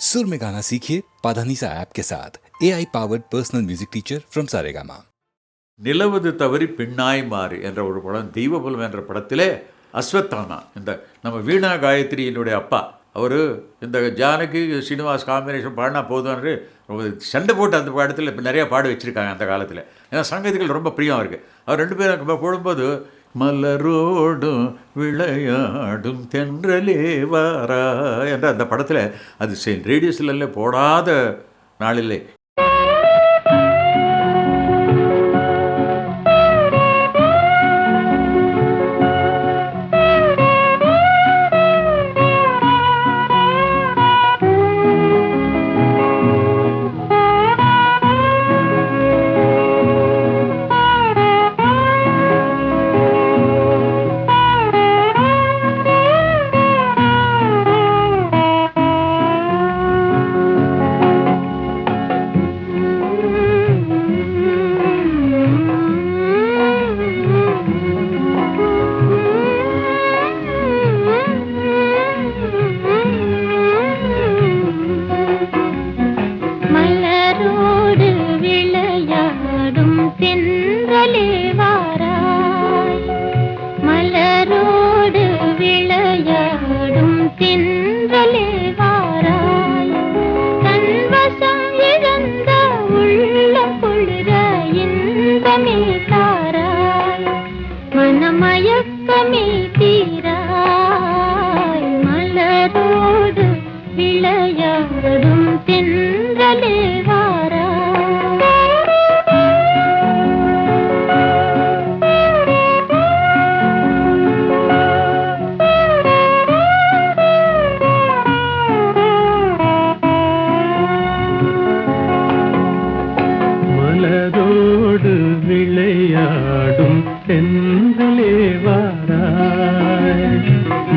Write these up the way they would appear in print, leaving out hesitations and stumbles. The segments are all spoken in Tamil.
सुर में गाना सीखिए पाधानीसा ऐप के साथ AI powered personal music teacher from Saregama. நிலவது தவறி பெண்ணாய் மாறு என்ற ஒரு படம், தெய்வபுலம் என்ற படத்திலே அஸ்வத்தானா, இந்த நம்ம வீணா காயத்ரியினுடைய அப்பா, அவர் இந்த ஜானகி ஸ்ரீனிவாஸ் காம்பினேஷன் பாடினா போதும்னு சண்டை போட்டு அந்த படத்தில் இப்போ நிறையா பாட வச்சுருக்காங்க அந்த காலத்தில். ஏன்னா சங்கீதங்கள் ரொம்ப பிரியம் இருக்குது. அவர் ரெண்டு பேரும் போடும்போது மலரோடும் விளையாடும் தென்றலே வாரா என்ற அந்த படத்தில் அது ரேடியோஸ்ல போடாத நாளிலே.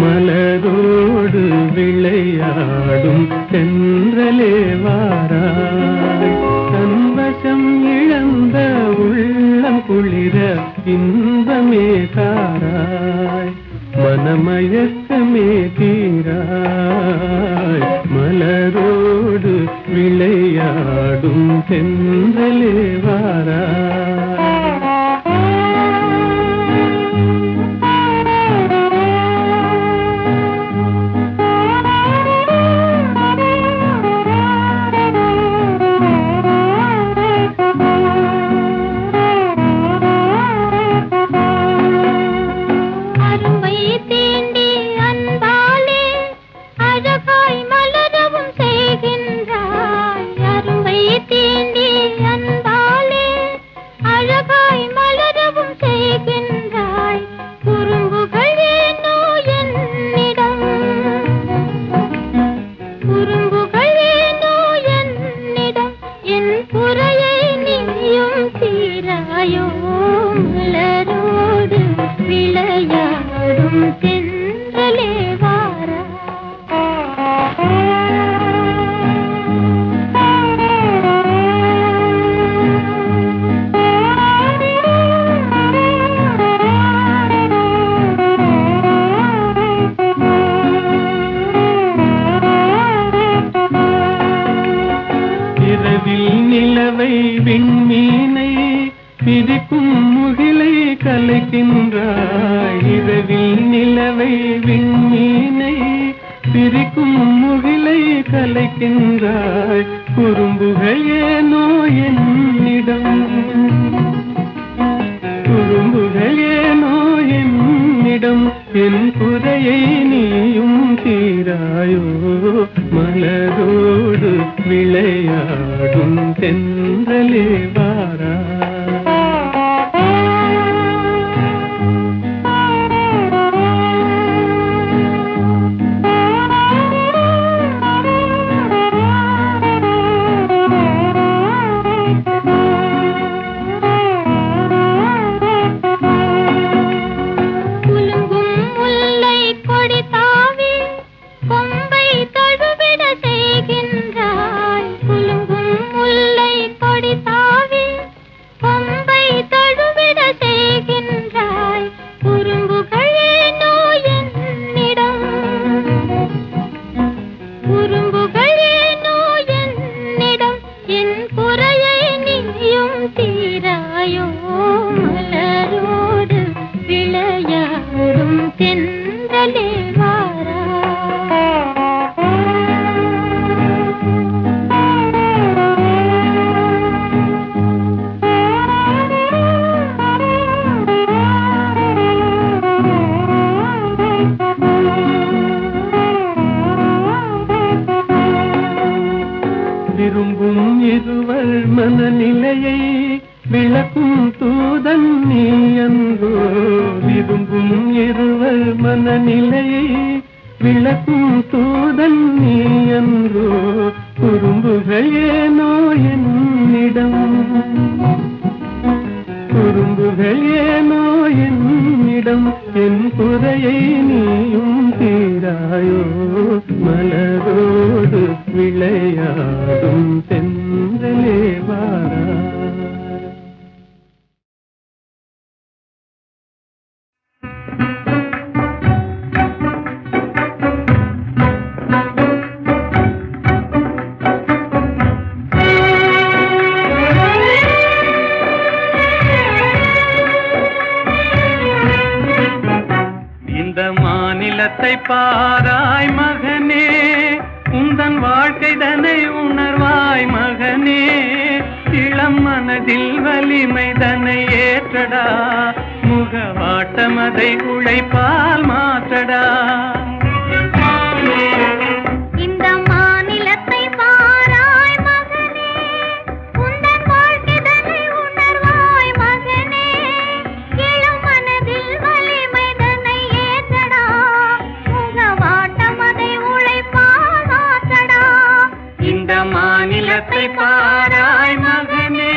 மலரோடு விளையாடும் தென்றலே வாராய், தன்வசம் இழந்த உள்ளம் குளிர இன்பமே தாராய், மனமயக்கமே தீராய், மலரோடு விளையாடும் தென்றலே வாராய். நிலவை விண்மீனை பிரிக்கும் முகிலை கலைக்கின்றாய், இரவில் நிலவை விண்மீனை பிரிக்கும் முகிலை கலைக்கின்றாய், குறும்புகள் ஏனோ என்னிடம், குறும்புகள் ஏனோ என்னிடம், என் குறையை நீயும் தீராயோ, மலரோடு விளையாடும் தென்றலே வாராய். குலுங்கும் முல்லை கொடி தாவி கொம்பை தடு மனநிலையை விளக்கும் தூதன் நீ அன்றோ. விரும்பும் இருவர் மனநிலையை விளக்கும் தூதன் நீ அன்றோ. குறும்புகள் ஏனோ என்னிடம், குறும்புகள் ஏனோ என்னிடம். என் குறையை நீயும் தீராயோ. மலரோடு விளையாடும் சென்றலே வாரா. மாநிலத்தை பாராய் மகனே, உந்தன் வாழ்க்கைதனை உணர்வாய் மகனே. இளம் மனதில் வலிமைதனை ஏற்றடா, முகவாட்டமதை உழைப்பால் மாற்றடா. இந்த மாநிலத்தை பாராய் மகனே, உந்தன் வாழ்க்கைதனை உணர்வாய் மகனே. இளம் மனதில் வலிமைதனை ஏற்றடா, முகவாட்டமதை உழைப்பால் மாற்றடா. இந்த மாநிலத்தை பாராய் மகனே.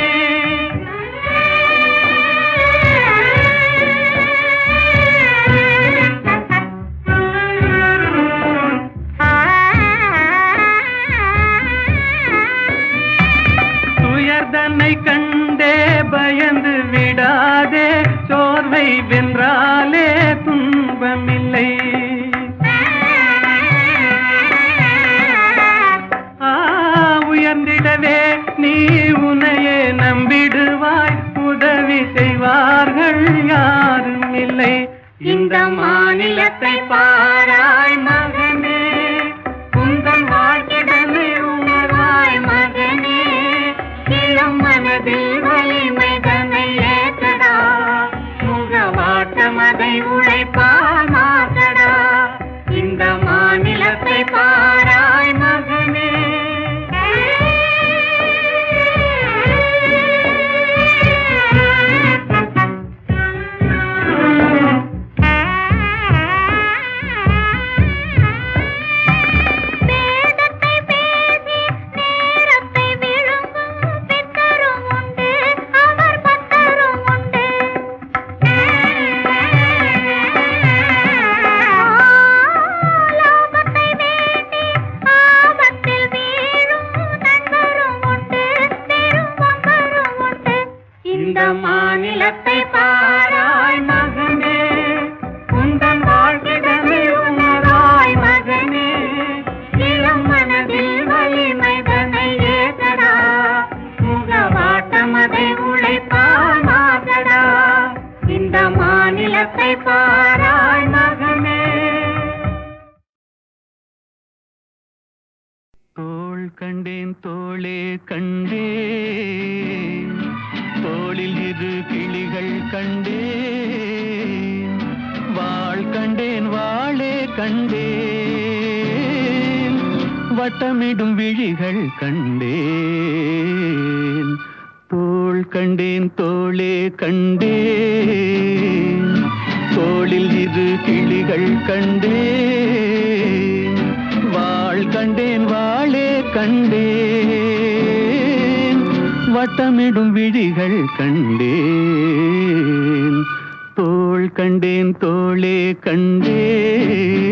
துயர்தனை கண்டே பயந்து விடாதே, சோர்வை வென்றாலே துன்பமில்லை. உயர்ந்திடவே நீ உன்னையே நம்பிடுவாய், உதவி செய்வார்கள் யாரும் இல்லை. இந்த மாநிலத்தை பாராய் மகனே, உந்தன் வாழ்க்கைதனை உணர்வாய் மகனே. இளம் மனதில் வலிமைதனை ஏற்றடா, முகவாட்டமதை உழைப்பால் மாற்றடா. இந்த மாநிலத்தை பாராய் மகனே. மாநிலத்தை பாராய் மகனே, உந்தன் வாழ்க்கைதனை உணராய் மகனே. இளம் மனதில் வலிமைதனை ஏற்றடா, முகவாட்டமதை உழைப்பால் மாற்றடா. இந்த மாநிலத்தை பாராய் மகனே. தோள் கண்டேன் தோளே கண்டேன், தோளில் இரு கிளிகள் கண்டேன். வாள் கண்டேன் வாளே கண்டேன், வட்டமிடும் விழிகள் கண்டேன். தோள் கண்டேன் தோளே கண்டேன், தோளில் இரு கிளிகள் கண்டேன். வாள் கண்டேன் வாளே கண்டேன், வட்டமிடும் விழிகள் கண்டேன். தோள் கண்டேன் தோளே கண்டேன்.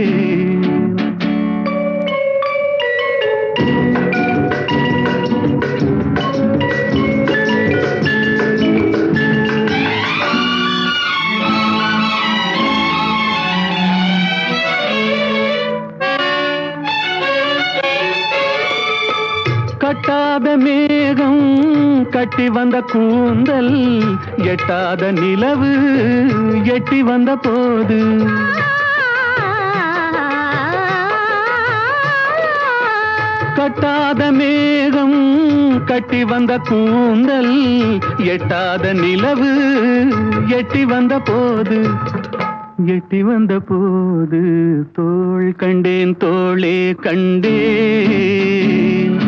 கட்டாத மேகம் கட்டி வந்த கூந்தல், எட்டாத நிலவு எட்டி வந்த போது. கட்டாத மேகம் கட்டி வந்த கூந்தல், எட்டாத நிலவு எட்டி வந்த போது. எட்டி வந்த போது தோள் கண்டேன் தோளே கண்டேன்,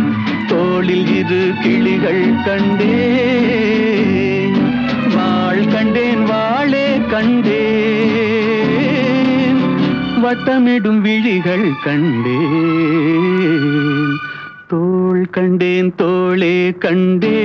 தோளில் இரு கிளிகள் கிளிகள் கண்டேன், வாழ் கண்டேன் வாளே கண்டேன், வட்டமிடும் விழிகள் கண்டேன், தோள் கண்டேன் தோளே கண்டேன்.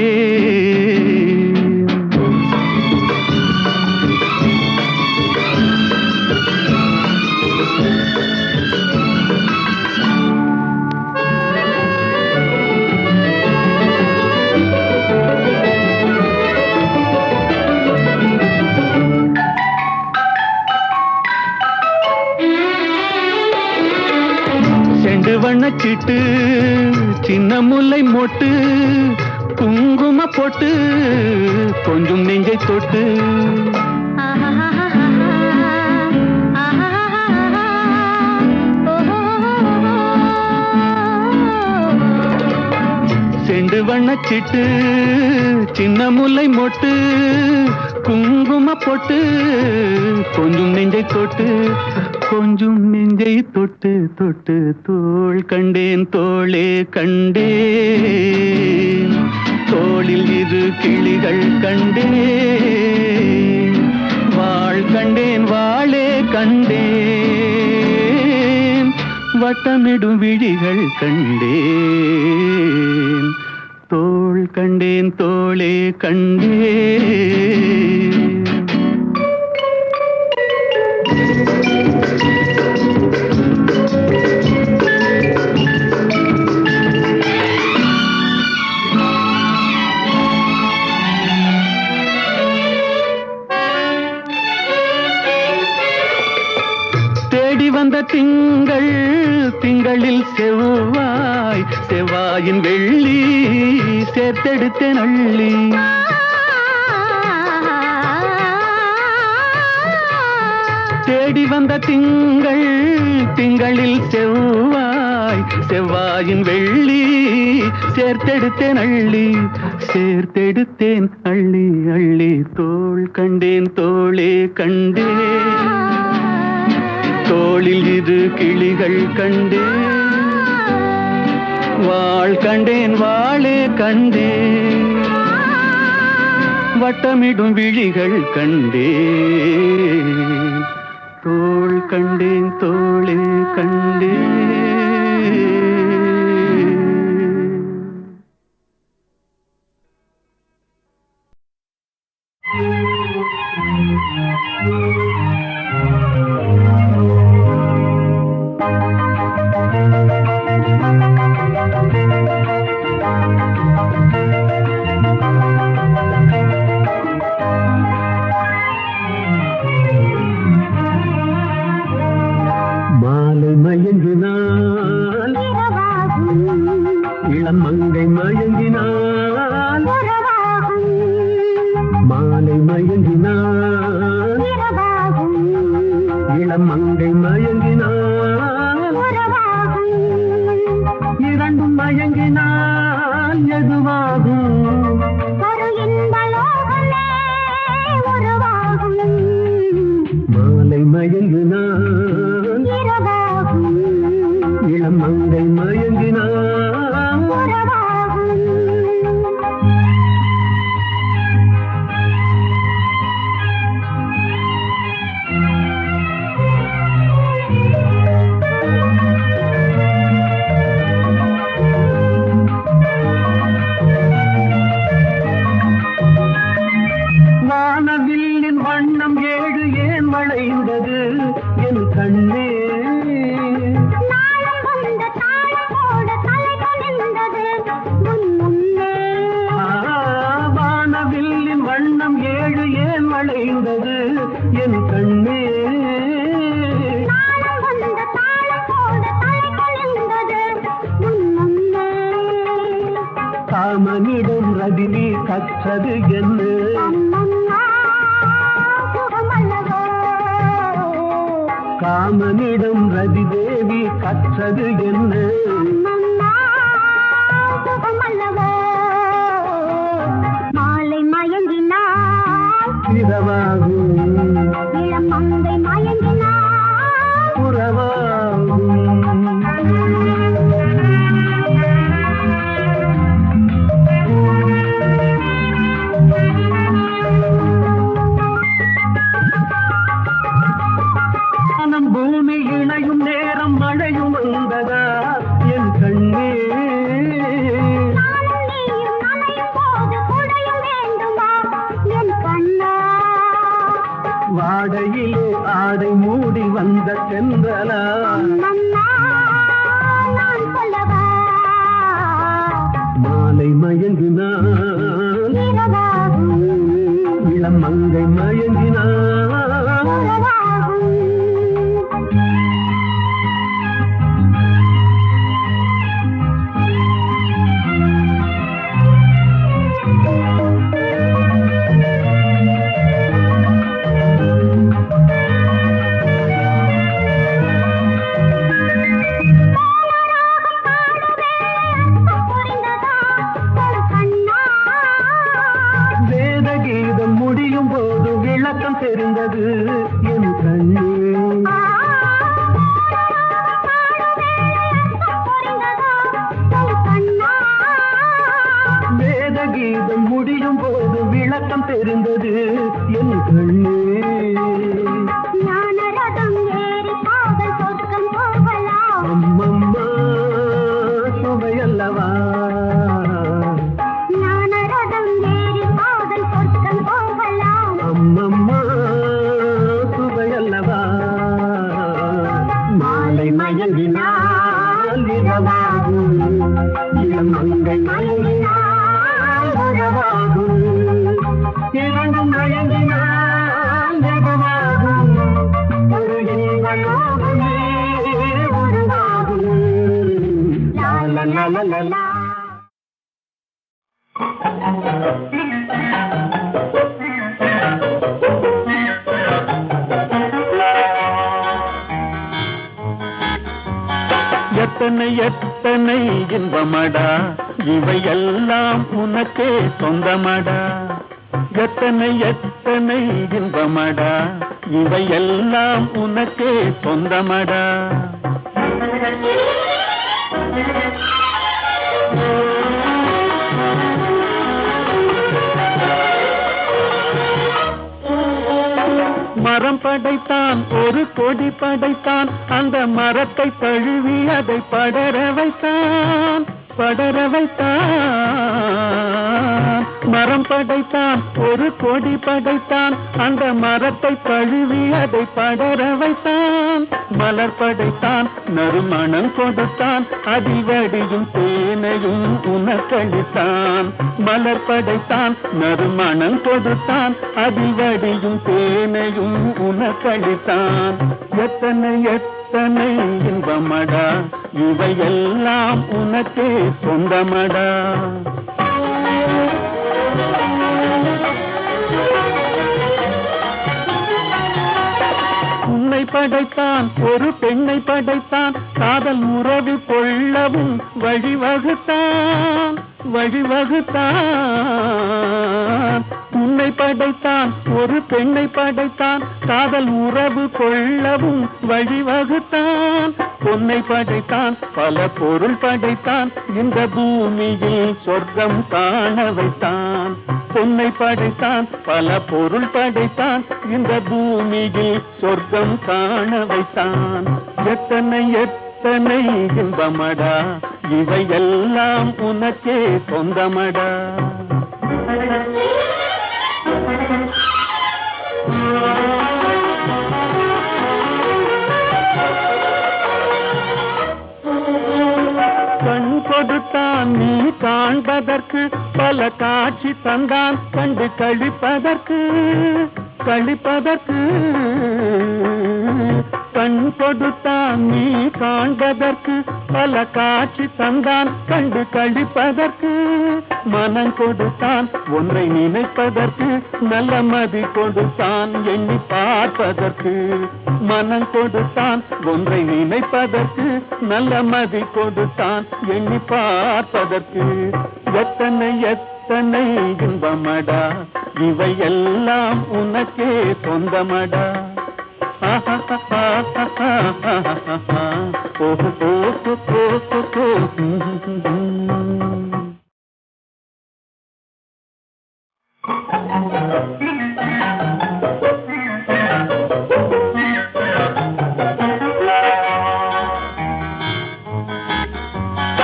செண்டு வண்ணச்சிட்டு சின்ன முல்லை மொட்டு குங்கும போட்டு கொஞ்சம் நெஞ்சை தொட்டு செண்டு வண்ணச்சிட்டு சின்ன முல்லை மொட்டு குங்கும போட்டு கொஞ்சம் நெஞ்சை தொட்டு கொஞ்சம் நெஞ்சை தொட்டு தொட்டு தோள் கண்டேன் தோளே கண்டேன், தோளில் இரு கிளிகள் கண்டேன், வாழ் கண்டேன் வாளே கண்டேன், வட்டமிடும் விழிகள் கண்டேன், தோள் கண்டேன் தோளே கண்டேன். தேடி வந்த திங்கள் திங்களில் செவ்வாய், செவ்வாயின் வெள்ளி சேர்த்தெடுத்தேன் அள்ளி, தேடி வந்த திங்கள் திங்களில் செவ்வாய், செவ்வாயின் வெள்ளி சேர்த்தெடுத்தேன் அள்ளி, சேர்த்தெடுத்தேன் அள்ளி அள்ளி, தோள் கண்டேன் தோளே கண்டேன், தோளில் இரு கிளிகள் கண்டேன், வாழ் கண்டேன் வாளே கண்டேன், வட்டமிடும் விழிகள் கண்டேன், தோள் கண்டேன் தோளே கண்டேன். மாலை மயங்கினால் இளம் மங்கை மயங்கினால், மாலை மயங்கினால் இளம் மங்கை மயங்கினால், இரண்டும் மயங்கினால் எதுவாகும், மாலை மயங்கினால் இளம் மங்கை மயங்கினால், வானவில்லின் வண்ணம் ஏழு ஏன் வளைந்தது என் கண்ணே, வானவில்லின் வண்ணம் ஏழு ஏன் வளைந்தது என் கண்ணே, காமனிடம் ரதினி கற்றது என்ன, காமனிடம் ரதி தேவி கற்றது என்ன, மாலை மயங்கினால் இரவாகும் இளம் மங்கை மயங்கினால், உறவாகும். மாலை மயங்கினான் இளம் மங்கை மயங்கினான் தெரிந்தது என் கண்ணே வேத கீதம் முடியும் போது விளக்கம் தெரிந்தது என் கண்ணே அம்மம்மா சுவையல்லவா அம்மம்மா சுவையல்லவா மாலை மயங்கினால் இரவாகும் இளம் மங்கை மயங்கினால் உறவாகும் இரண்டும் மயங்கினால் இரவாகும் ஒரு இன்பலோகமே உருவாகும் லாலலலலலா எத்தனை எத்தனை இன்பமடா இவையெல்லாம் உனக்கே சொந்தமடா எத்தனை எத்தனை இன்பமடா இவையெல்லாம் உனக்கே சொந்தமடா மரம் படைத்தான் ஒரு கொடி படைத்தான் அந்த மரத்தை தழுவி அதை படர வைத்தான் மரம் படைத்தான் ஒரு கொடி படைத்தான் அந்த மரத்தை தழுவி அதை படர வைத்தான் மலர் படைத்தான் நறுமணம் கொடுத்தான் அதிவடியும் தேனையும் உனக்களித்தான் மலர் படைத்தான் நறுமணம் கொடுத்தான் அதிவடியும் தேனையும் உனக்களித்தான் எத்தனை எத்தனை இன்பமடா இவையெல்லாம் உனக்கே சொந்தமடா உன்னை படைத்தான் ஒரு பெண்ணை படைத்தான் காதல் உறவு கொள்ளவும் வழிவகுத்தான் உன்னை படைத்தான் ஒரு பெண்ணை படைத்தான் காதல் உறவு கொள்ளவும் வழிவகுத்தான் பொன்னை படைத்தான் பல பொருள் படைத்தான் இந்த பூமியில் சொர்க்கம் காண வைத்தான் பொன்னை படைத்தான் பல பொருள் படைத்தான் இந்த பூமியில் சொர்க்கம் காண வைத்தான் எத்தனை எத்தனை இன்பமடா இவையெல்லாம் உனக்கே சொந்தமடா கண் கொடுத்தான் நீ காண்பதற்கு பல காட்சி தந்தான் கண்டு கழிப்பதற்கு கண் கொடுத்தான் நீ காண்பதற்கு பல காட்சி தந்தான் கண்டு கழிப்பதற்கு மனம் கொடுத்தான் ஒன்றை நினைப்பதற்கு நல்ல மதி கொடுத்தான் எண்ணி பார்ப்பதற்கு மனம் கொடுத்தான் ஒன்றை நினைப்பதற்கு நல்ல மதி கொடுத்தான் எண்ணி பார்ப்பதற்கு எத்தனை எத்தனை இன்பமடா இவையெல்லாம் உனக்கே சொந்தமடா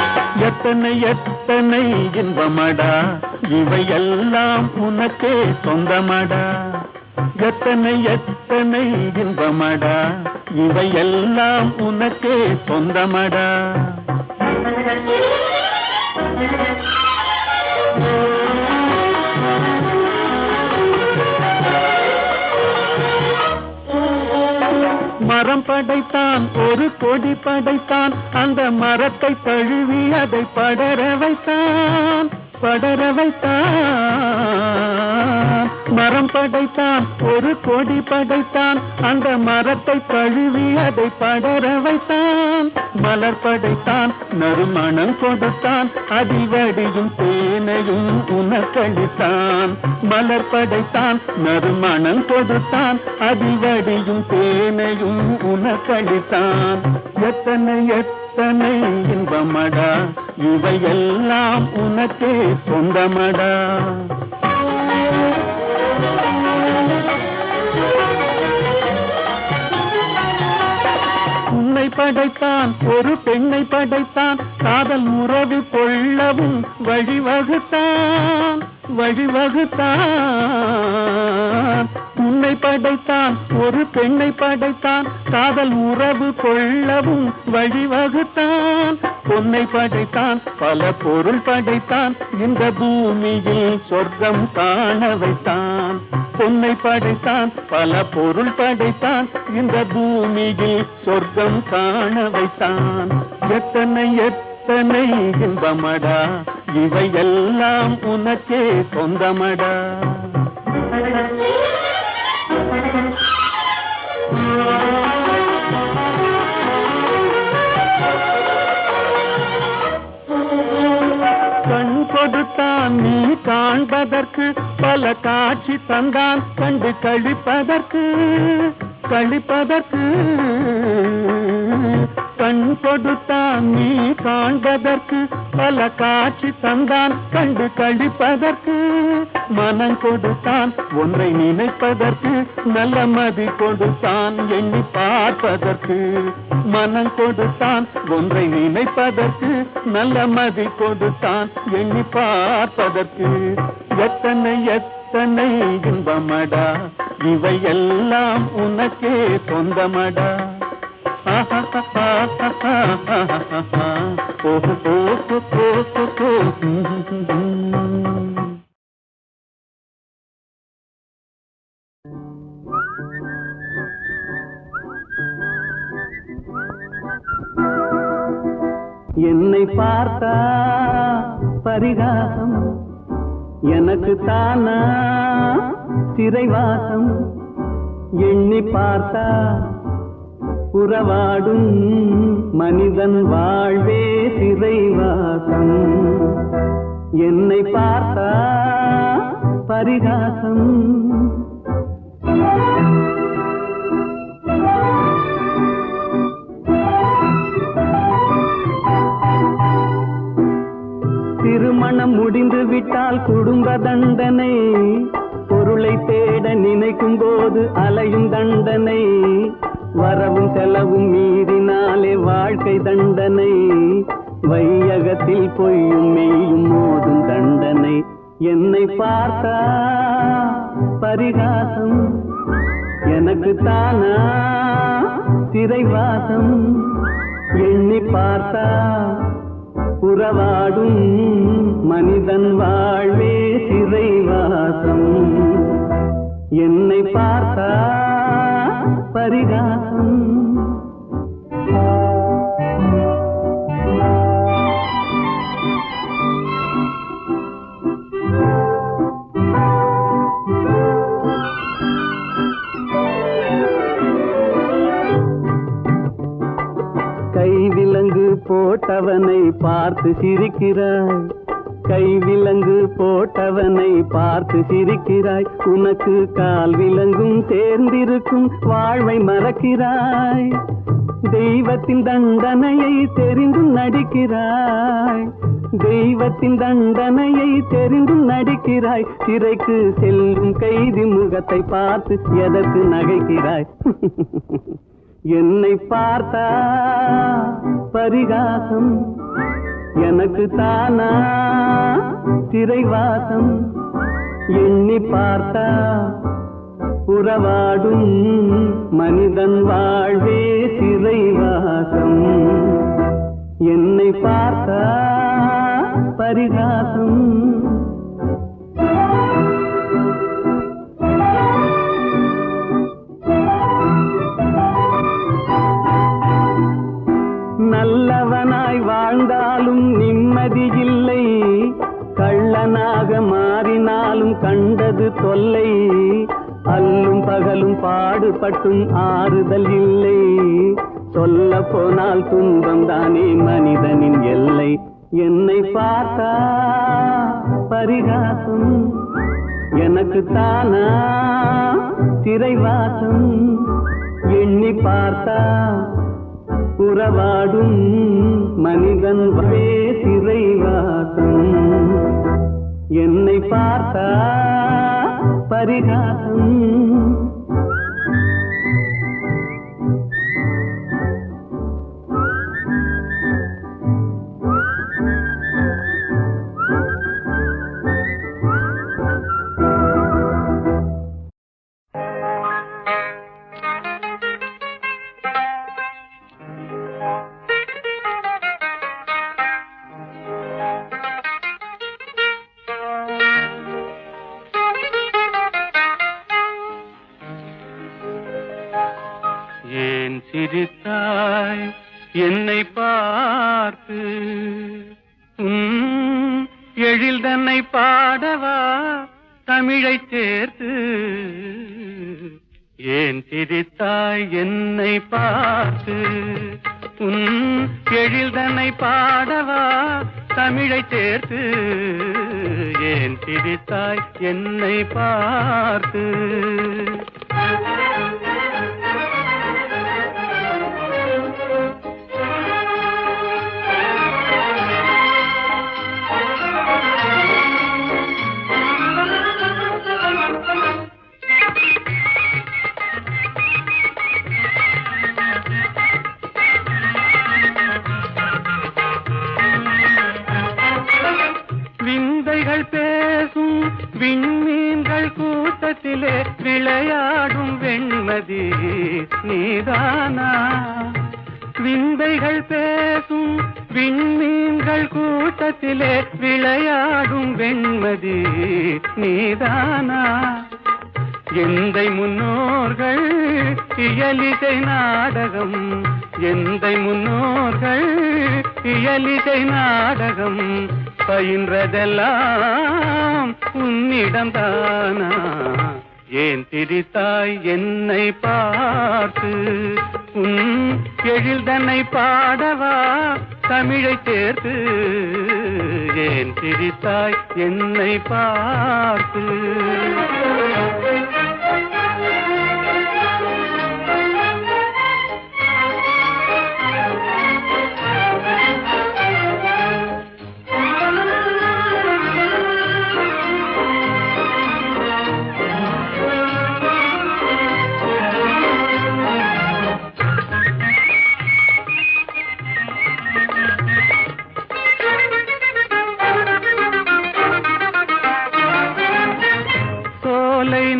எத்தனை எத்தனை இன்பமடா இவையெல்லாம் உனக்கே சொந்தமடா எத்தனை எத்தனை இன்பமடா இவையெல்லாம் உனக்கே சொந்தமடா படைத்தான் ஒரு கொடி படைத்தான் அந்த மரத்தை தழுவி அதை படர வைத்தான் படர வைத்தான் மரம் படைத்தான் ஒரு கொடி படைத்தான் அந்த மரத்தை தழுவி அதை படர வைத்தான் மலர் படைத்தான் நறுமணம் கொடுத்தான் அதில் வடியும் தேனையும் உனக்களித்தான் மலர் படைத்தான் நறுமணம் கொடுத்தான் அதில் வடியும் தேனையும் உனக்களித்தான் எத்தனை எத்தனை இன்பமடா இவையெல்லாம் உனக்கே சொந்தமடா உன்னை படைத்தான் ஒரு பெண்ணை படைத்தான் காதல் உறவு கொள்ளவும் வழிவகுத்தான் வழிவகுத்தான் உன்னை படைத்தான் ஒரு பெண்ணை படைத்தான் காதல் உறவு கொள்ளவும் வழிவகுத்தான் பொன்னை படைத்தான் பல பொருள் படைத்தான் இந்த பூமியில் சொர்க்கம் காண வைத்தான் பொன்னை படைத்தான் பல பொருள் படைத்தான் இந்த பூமியில் சொர்க்கம் காண வைத்தான் எத்தனை எத்தனை இன்பமடா இவையெல்லாம் உனக்கே சொந்தமடா கண் கொடுத்தான் நீ காண்பதற்கு பல காட்சி தந்தான் கண்டு கழிப்பதற்கு கண் கொடுத்தான் நீ காண்பதற்கு பல காட்சி தந்தான் கண்டு கழிப்பதற்கு மனம் கொடுத்தான் ஒன்றை நினைப்பதற்கு நல்ல மதி கொடுத்தான் எண்ணி பார்ப்பதற்கு மனம் கொடுத்தான் ஒன்றை நினைப்பதற்கு நல்ல மதி கொடுத்தான் எண்ணி பார்ப்பதற்கு எத்தனை எத்தனை இன்பமடா இவையெல்லாம் உனக்கே சொந்தமடா என்னை பார்த்தா பரிகாசம் எனக்கு தானா சிறைவாசம் எண்ணி பார்த்தா உறவாடும் மனிதன் வாழ்வே சிறைவாசம் என்னை பார்த்தா பரிகாசம் திருமணம் முடிந்து விட்டால் குடும்ப தண்டனை பொருளை தேட நினைக்கும் போது அலையும் தண்டனை வரவும் செலவும் மீறினாலே வாழ்க்கை தண்டனை வையகத்தில் பொய்யும் மெய்யும் மோதும் தண்டனை என்னை பார்த்தா பரிகாசம் எனக்கு தானா சிறைவாசம் எண்ணி பார்த்தா உறவாடும் மனிதன் வாழ்வே சிறைவாசம் என்னை பார்த்தா பரிகாசம் கைவிலங்கு போட்டவனை பார்த்து சிரிக்கிறாய் கைவிலங்கு போட்டவனை பார்த்து சிரிக்கிறாய் உனக்கு கால் விலங்கும் சேர்ந்திருக்கும் வாழ்வை மறக்கிறாய் தெய்வத்தின் தண்டனையை தெரிந்தும் நடிக்கிறாய் தெய்வத்தின் தண்டனையை தெரிந்தும் நடிக்கிறாய் சிறைக்கு செல்லும் கைதி முகத்தை பார்த்து எதற்கு நகைக்கிறாய் என்னை பார்த்தா பரிகாசம் எனக்கு தானா சிறைவாசம் எண்ணி பார்த்தா உறவாடும் மனிதன் வாழ்வே சிறைவாசம் என்னை பார்த்தா பரிகாசம் விதியில்லை, கள்ளனாக மாறினாலும் கண்டது தொல்லை. அல்லும் பகலும் பாடுபட்டும் ஆறுதல் இல்லை. சொல்ல போனால் துன்பம் தானே மனிதனின் எல்லை. என்னை பார்த்தா பரிகாசம், எனக்கு தானா சிறைவாசம். எண்ணி பார்த்தா உறவாடும் மனிதன் வே சிறைவாசம். என்னை பார்த்தா பரிகாசம். ஏன் சிரித்தாய் என்னை பார்த்து? எழில் தன்னை பாடவா தமிழை சேர்த்து? ஏன் சிரித்தாய் என்னை பார்த்து? எழில் தன்னை பாடவா தமிழை சேர்த்து? ஏன் சிரித்தாய் என்னை பார்த்து? விந்தைகள் பேசும் விண்மீன்கள் கூட்டத்திலே விளையாடும் வெண்மதி நீதானா? விந்தைகள் பேசும் விண்மீன்கள் கூட்டத்திலே விளையாடும் வெண்மதி நீதானா? எந்தை முன்னோர்கள் இயலிசை நாடகம், எந்தை முன்னோர்கள் இயலிசை நாடகம் பயின்றதெல்லாம் உன்னிடம்தானா? ஏன் சிரித்தாய் என்னை பார்த்து? எழில் தன்னை பாடவா தமிழை சேர்த்து? ஏன் சிரித்தாய் என்னை பார்த்து?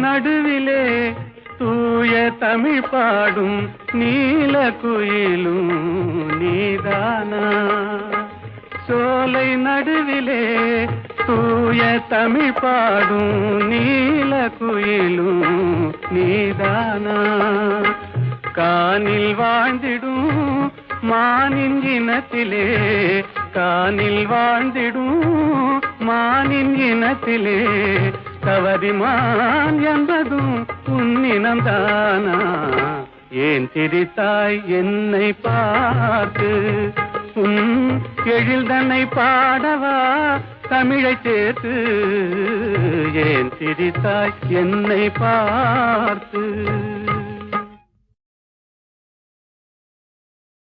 நடுவிலே தூய தமிழ் பாடும் நீல குயிலும் நீதானா? சோலை நடுவிலே தூய தமிழ் பாடும் நீல குயிலும் நீதானா? கானில் வாழ்ந்திடும் மானின் இனத்திலே, கானில் வாழ்ந்திடும் மானின் இனத்திலே கவரிமான் என்பதும் உன்னினம்தானா? ஏன் சிரித்தாய் என்னை பார்த்து? எழில் தன்னை பாடவா தமிழை சேர்த்து? ஏன் சிரித்தாய் என்னை பார்த்து?